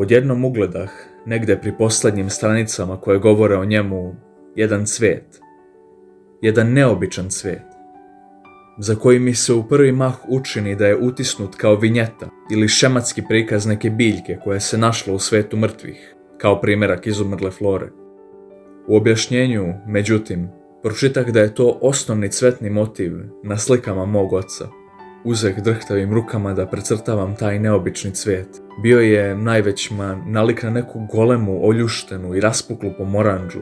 Odjednom ugledah, negde pri posljednjim stranicama koje govore o njemu, jedan cvijet. Jedan neobičan cvijet, za koji mi se u prvi mah učini da je utisnut kao vinjeta ili šematski prikaz neke biljke koja se našla u svetu mrtvih, kao primjerak izumrle flore. U objašnjenju, međutim, pročitah da je to osnovni cvetni motiv na slikama mog oca. Uzeh drhtavim rukama da precrtavam taj neobični cvijet. Bio je najvećma nalik na neku golemu, oljuštenu i raspuklu pomoranđu,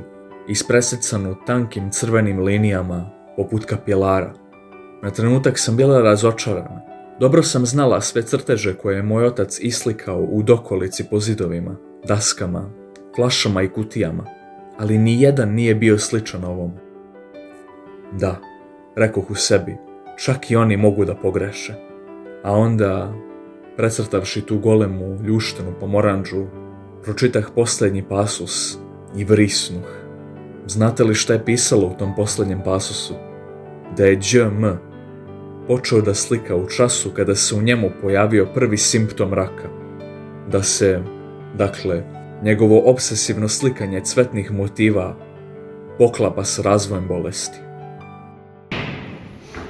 ispresecanu tankim crvenim linijama, poput kapilara. Na trenutak sam bila razočarana. Dobro sam znala sve crteže koje je moj otac islikao u dokolici po zidovima, daskama, flašama i kutijama, ali ni jedan nije bio sličan ovome. Da, rekoh u sebi, čak i oni mogu da pogreše. A onda, precrtavši tu golemu, ljuštenu pomoranđu, pročitah posljednji pasus i vrisnuh. Znate li šta je pisalo u tom posljednjem pasusu? Da je Đ.M. počeo da slika u času kada se u njemu pojavio prvi simptom raka. Da se, dakle, njegovo obsesivno slikanje cvetnih motiva poklapa s razvojem bolesti.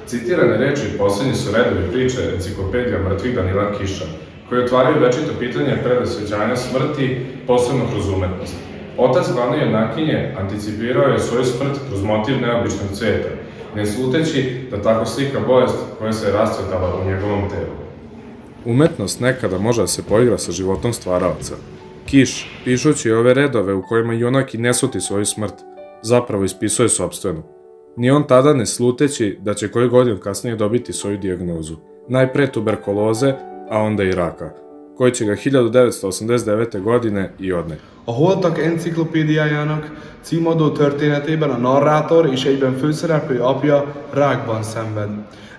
Citirane reči posljednji su redovi priče Enciklopedija mrtvih Danila Kiša, koji otvaraju večito pitanje predosvećanja smrti, posebno kroz umetnost. Otac glavne junakinje anticipirao je svoju smrt kroz motiv neobičnog cvijeta, ne sluteći da tako slika bolest koja se je rascvetala u njegovom telu. Umetnost nekada može da se poigra sa životom stvaraoca. Kiš, pišući ove redove u kojima junak i ne sluti svoju smrt, zapravo ispisuje sopstvenu. Ni on tada ne sluteći da će koju godinu kasnije dobiti svoju dijagnozu. Najpre tuberkuloze, a onda i raka, koji će ga 1989. godine i odneti. A Holtak enciklopédiájának címadó történetében a narrátor és egyben főszereplő apja rákban szenved.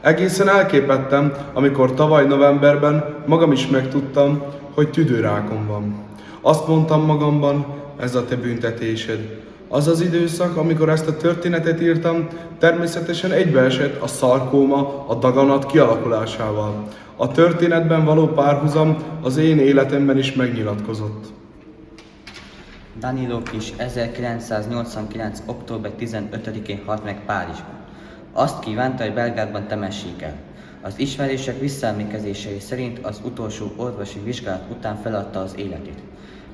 Egészen elképettem, amikor tavaly novemberben magam is megtudtam, hogy tüdőrákom van. Azt mondtam magamban, ez a te büntetésed. Az az időszak, amikor ezt a történetet írtam, természetesen egybeesett a szarkóma, a daganat kialakulásával. A történetben való párhuzam az én életemben is megnyilatkozott. Danilo Kis 1989. október 15-én halt meg Párizsban. Azt kívánta, hogy Belgrádban temessék el. Az ismerések visszaemlékezései szerint az utolsó orvosi vizsgálat után feladta az életét.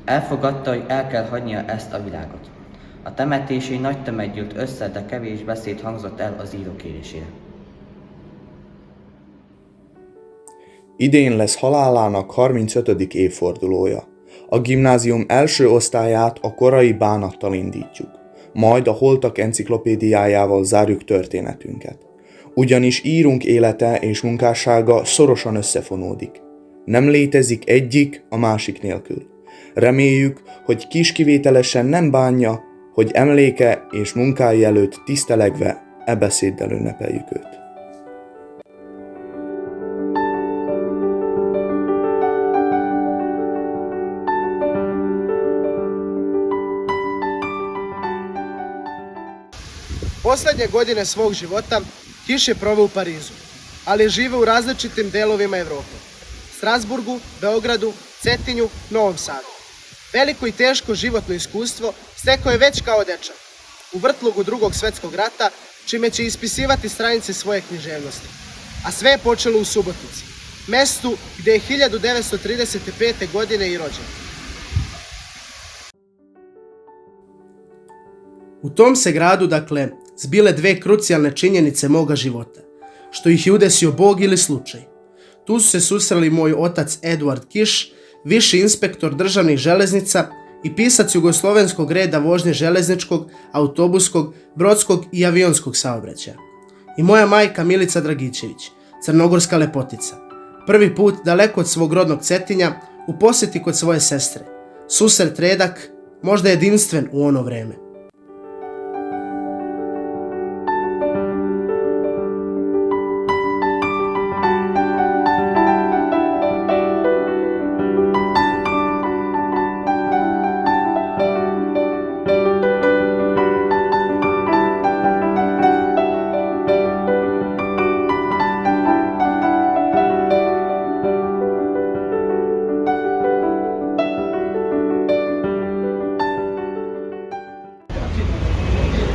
Elfogadta, hogy el kell hagynia ezt a világot. A temetésén nagy tömeg gyűlt össze, de kevés beszéd hangzott el az író kérésére. Idén lesz halálának 35. évfordulója. A gimnázium első osztályát a korai bánattal indítjuk, majd a Holtak enciklopédiájával zárjuk történetünket. Ugyanis írunk élete és munkássága szorosan összefonódik. Nem létezik egyik a másik nélkül. Reméljük, hogy kiskivételesen nem bánja, hogy emléke és munkái előtt tisztelegve beszéddel ünnepeljük őt. Posljednje godine svog života Kiš je proveo u Parizu, ali je živeo u različitim delovima Evrope. Strasburgu, Beogradu, Cetinju, Novom Sadu. Veliko i teško životno iskustvo stekao je već kao dečak, u vrtlogu Drugog svjetskog rata, čime će ispisivati stranice svoje književnosti. A sve je počelo u Subotici, mestu gdje je 1935. godine i rođen. U tom se gradu, dakle, zbile dve krucijalne činjenice moga života, što ih je udesio Bog ili slučaj. Tu su se susreli moj otac Eduard Kiš, viši inspektor državnih železnica i pisac jugoslovenskog reda vožnje železničkog, autobuskog, brodskog i avionskog saobraćaja. I moja majka Milica Dragičević, crnogorska lepotica. Prvi put daleko od svog rodnog Cetinja, u posjeti kod svoje sestre. Susret redak, možda jedinstven u ono vreme.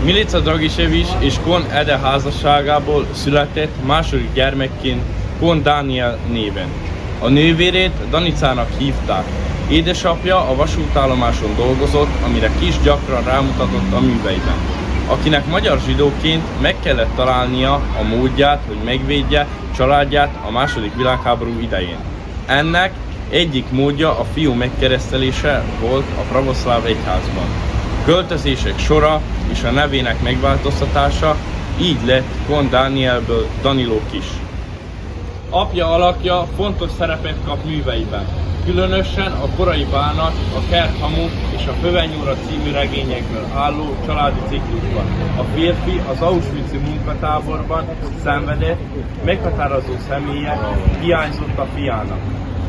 Milica Dragicevic és Kohn Ede házasságából született második gyermekként Kohn Dániel néven. A nővérét Danicának hívták. Édesapja a vasútállomáson dolgozott, amire Kiss gyakran rámutatott a műveiben. Akinek magyar zsidóként meg kellett találnia a módját, hogy megvédje családját a második világháború idején. Ennek egyik módja a fiú megkeresztelése volt a pravoszláv egyházban. Költözések sora és a nevének megváltoztatása, így lett Kohn Dánielből Danilo Kiss. Apja alakja fontos szerepet kap műveiben, különösen a Korai bánat, a Kerthamu és a Fövenyúra című regényekből álló családi ciklusban. A férfi az Auschwitz-i munkatáborban szenvedett, meghatározó személye hiányzott a fiának.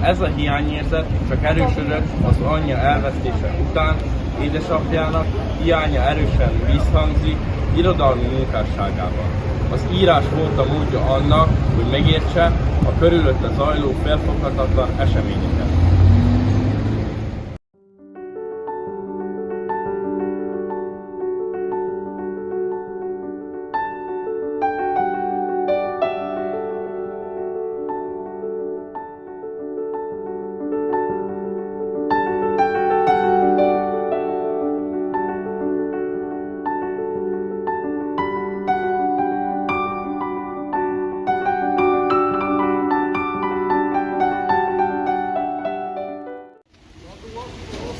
Ez a hiányérzet csak erősödött az anyja elvesztése után, édesapjának hiánya erősen visszhangzik irodalmi munkásságában. Az írás volt a módja annak, hogy megértse a körülötte zajló felfoghatatlan eseményeket.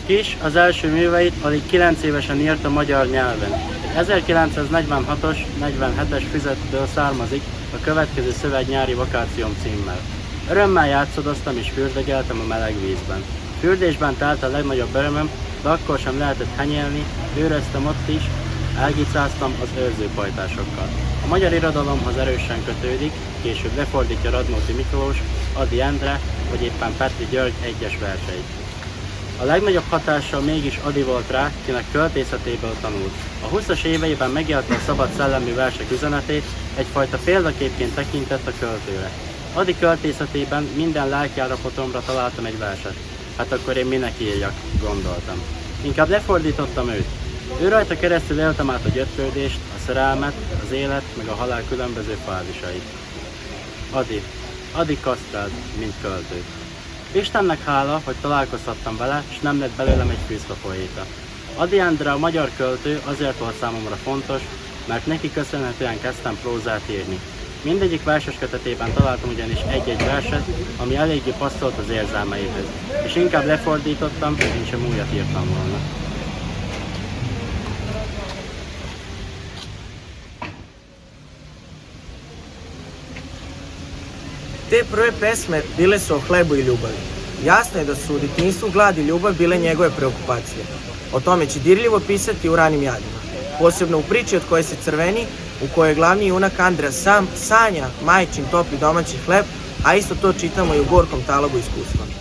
Kiss az első műveit alig 9 évesen írta magyar nyelven. 1946-os, 47-es füzetből származik a következő szöveg Nyári vakációm címmel. Örömmel játszadoztam és fürdegeltem a meleg vízben. Fürdésben telt a legnagyobb örömöm, de akkor sem lehetett henyelni, őröztem ott is, elgicáztam az őrzőpajtásokkal. A magyar irodalomhoz erősen kötődik, később lefordítja Radnóti Miklós, Ady Endre vagy éppen Petri György egyes verseit. A legnagyobb hatással mégis Ady volt rá, kinek költészetéből tanult. A 20-as éveiben megélte a szabad szellemű versek üzenetét, egyfajta példaképként tekintett a költőre. Ady költészetében minden lelkiállapotomra találtam egy verset. Hát akkor én minek írjak, gondoltam. Inkább lefordítottam őt. Ő rajta keresztül éltem át a gyötrődést, a szerelmet, az élet, meg a halál különböző fázisait. Ady kasztrált, mint költő. Istennek hála, hogy találkozhattam vele, és nem lett belőlem egy fűszva poéta. Ady Endre, a magyar költő, azért volt számomra fontos, mert neki köszönhetően kezdtem prózát írni. Mindegyik verses kötetében találtam ugyanis egy-egy verset, ami eléggé passzolt az érzelmeihez, és inkább lefordítottam, mint sem újat írtam volna. Te prve pesme bile su o hlebu i ljubavi. Jasno je da su u detinjstvu glad i ljubav bile njegove preokupacije. O tome će dirljivo pisati u ranim jadima. Posebno u priči od koje se crveni, u kojoj glavni junak Andrea sam sanja majčin topli domaći hleb, a isto to čitamo i u gorkom talogu iskustva.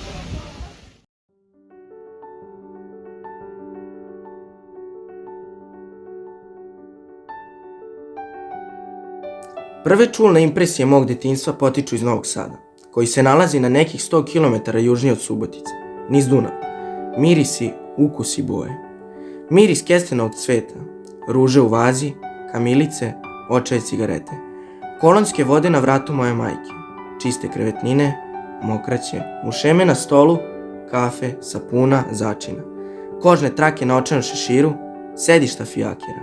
Prve čulne impresije mog detinjstva potiču iz Novog Sada, koji se nalazi na nekih 100 km južnije od Subotice, niz Dunava. Mirisi, ukusi, boje. Miris kestenovog cveta, ruže u vazi, kamilice, očaje cigarete. Kolonjske vode na vratu moje majke, čiste krevetnine, mokraće, mušeme na stolu, kafe, sapuna, začina. Kožne trake na očanom šeširu, sedišta fijakera,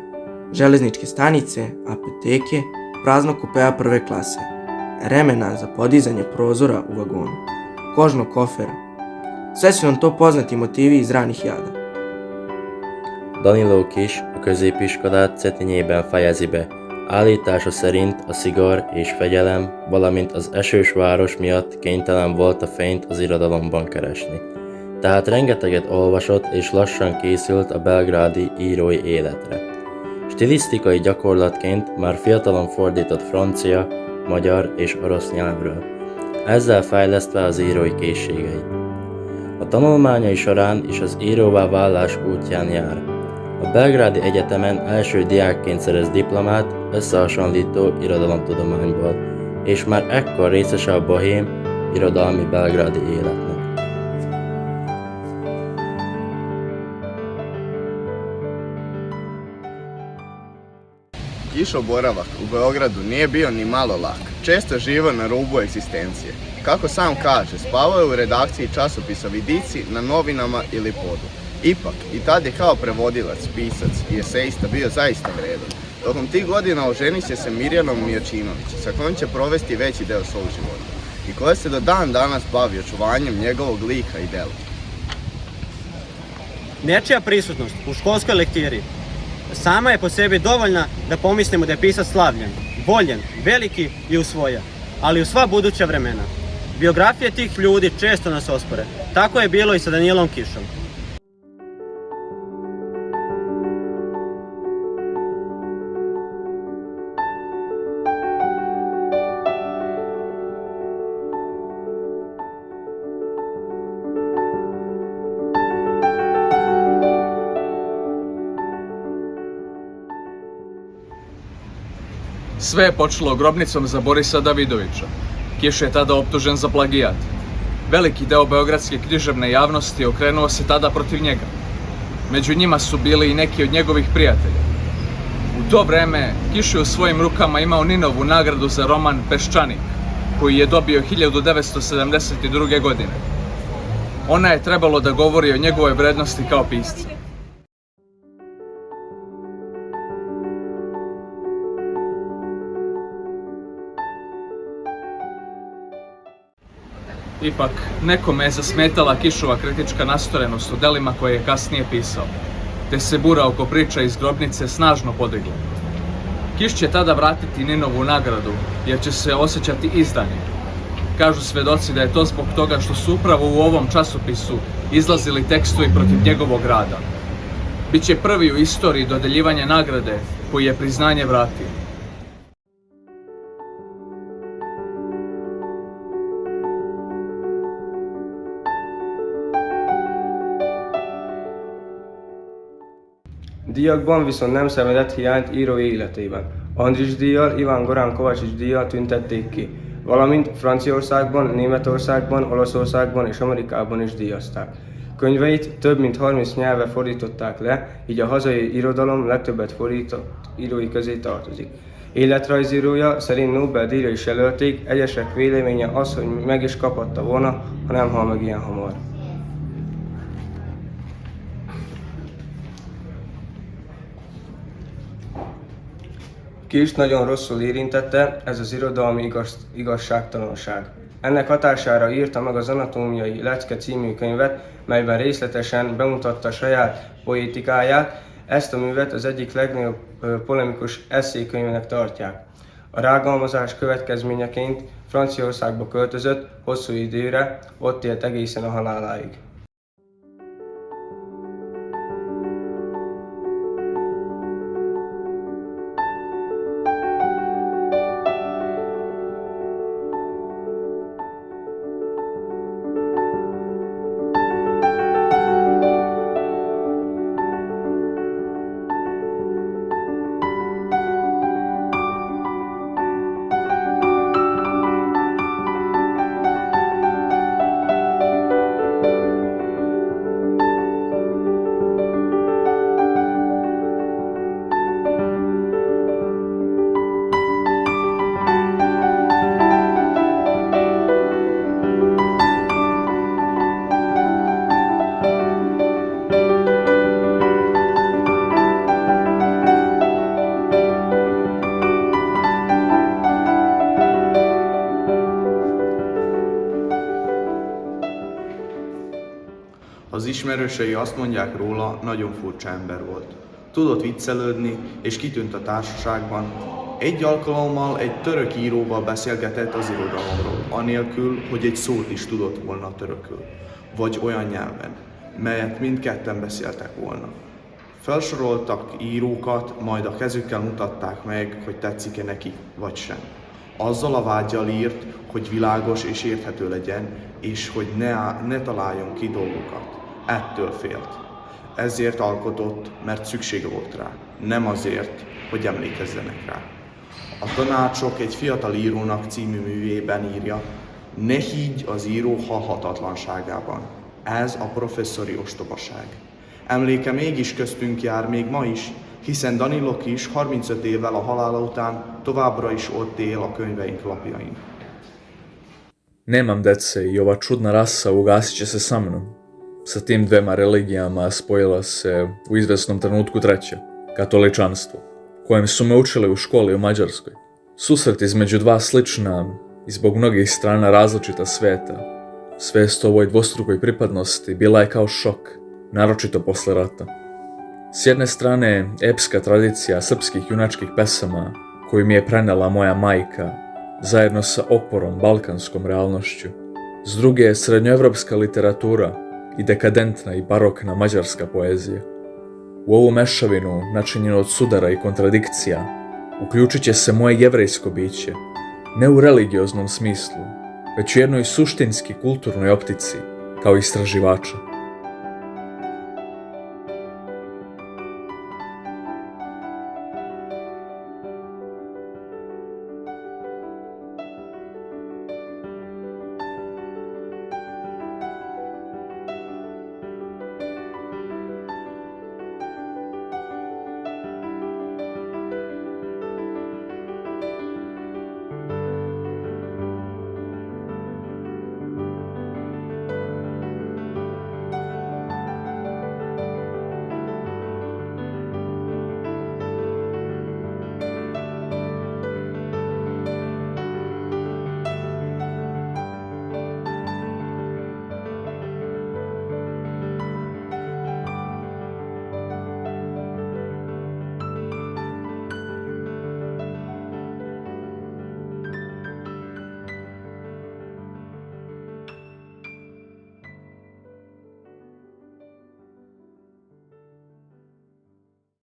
železničke stanice, apoteke, praznog kupea prve klase, remena za podizanje prozora u vagonu, kožnog kofera. Sve su nam to poznati motivi iz ranih jada. Danilo Kiss a középiskolát Cetinjében fejezi be. Állítása szerint a szigor és fegyelem, valamint az esős város miatt kénytelen volt a fényt az irodalomban keresni. Tehát rengeteget olvasott és lassan készült a belgrádi írói életre. Stilisztikai gyakorlatként már fiatalon fordított francia, magyar és orosz nyelvről, ezzel fejlesztve az írói készségeit. A tanulmányai során is az íróvá válás útján jár. A Belgrádi Egyetemen első diákként szerez diplomát összehasonlító irodalomtudományból, és már ekkor részese a bohém irodalmi belgrádi életnek. Kišo boravak u Beogradu nije bio ni malo lak. Često živio na rubu egzistencije. Kako sam kaže, spavao je u redakciji časopisa Vidici, na Novinama ili Podu. Ipak, i tad je kao prevodilac, pisac i esejista bio zaista vredan. Tokom tih godina oženit će se Mirjanom Mijočinović, sa kojom će provesti veći deo svog života i koja se do dan danas bavi očuvanjem njegovog lika i dela. Nečija prisutnost u školskoj lektiri sama je po sebi dovoljna da pomislimo da je pisac slavljen, voljen, veliki i usvoja, ali u sva buduća vremena. Biografije tih ljudi često nas ospore. Tako je bilo i sa Danijelom Kišom. Sve je počelo grobnicom za Borisa Davidovića. Kiš je tada optužen za plagijat. Veliki deo beogradske književne javnosti okrenuo se tada protiv njega. Među njima su bili i neki od njegovih prijatelja. U to vreme Kiš je u svojim rukama imao Ninovu nagradu za roman Peščanik, koji je dobio 1972. godine. Ona je trebalo da govori o njegovoj vrednosti kao pisca. Ipak, nekome je zasmetala Kišova kritička nastrojenost u delima koje je kasnije pisao, te se bura oko priča iz grobnice snažno podigla. Kiš će tada vratiti Ninovu nagradu, jer će se osjećati izdanim. Kažu svedoci da je to zbog toga što su upravo u ovom časopisu izlazili tekstovi protiv njegovog rada. Biće prvi u istoriji dodeljivanja nagrade koji je priznanje vratio. Díjakban viszont nem szenvedett hiányt írói életében. Andris díjjal, Iván Gorán Kovácsics díjjal tüntették ki, valamint Franciaországban, Németországban, Olaszországban és Amerikában is díjazták. Könyveit több mint 30 nyelvre fordították le, így a hazai irodalom legtöbbet fordított írói közé tartozik. Életrajzírója szerint Nobel-díjra is jelölték, egyesek véleménye az, hogy meg is kaphatta volna, ha nem hal meg ilyen hamar. Kist nagyon rosszul érintette ez az irodalmi igazságtalanság. Ennek hatására írta meg az Anatómiai Lecke című könyvet, melyben részletesen bemutatta saját poétikáját. Ezt a művet az egyik legnagyobb polemikus esszékönyvnek tartják. A rágalmazás következményeként Franciaországba költözött hosszú időre, ott élt egészen a haláláig. Az ismerősei azt mondják róla, nagyon furcsa ember volt. Tudott viccelődni, és kitűnt a társaságban. Egy alkalommal egy török íróval beszélgetett az irodalomról, anélkül, hogy egy szót is tudott volna törökül, vagy olyan nyelven, melyet mindketten beszéltek volna. Felsoroltak írókat, majd a kezükkel mutatták meg, hogy tetszik-e neki, vagy sem. Azzal a vággyal írt, hogy világos és érthető legyen, és hogy ne találjon ki dolgokat. Ettől félt. Ezért alkotott, mert szüksége volt rá, nem azért, hogy emlékezzenek rá. A Tanácsok egy fiatal írónak című művében írja, ne higgy az író halhatatlanságában. Ez a professzori ostobaság. Emléke mégis köztünk jár még ma is, hiszen Danilo Kis 35 évvel a halála után továbbra is ott él a könyveink lapjain. Nemam dece i ova čudna rasa ugasit će se sa mnom. Sa tim dvema religijama spojila se u izvesnom trenutku treća, katoličanstvo, kojem su me učili u školi u Mađarskoj. Susret između dva slična i zbog mnogih strana različita sveta, svest o ovoj dvostrukoj pripadnosti bila je kao šok, naročito posle rata. S jedne strane, epska tradicija srpskih junačkih pesama koju mi je prenela moja majka, zajedno sa oporom balkanskom realnošću. S druge, srednjoevropska literatura i dekadentna i barokna mađarska poezija. U ovu mešavinu, načinjenu od sudara i kontradikcija, uključit će se moje jevrejsko biće, ne u religioznom smislu, već u jednoj suštinski kulturnoj optici, kao istraživača.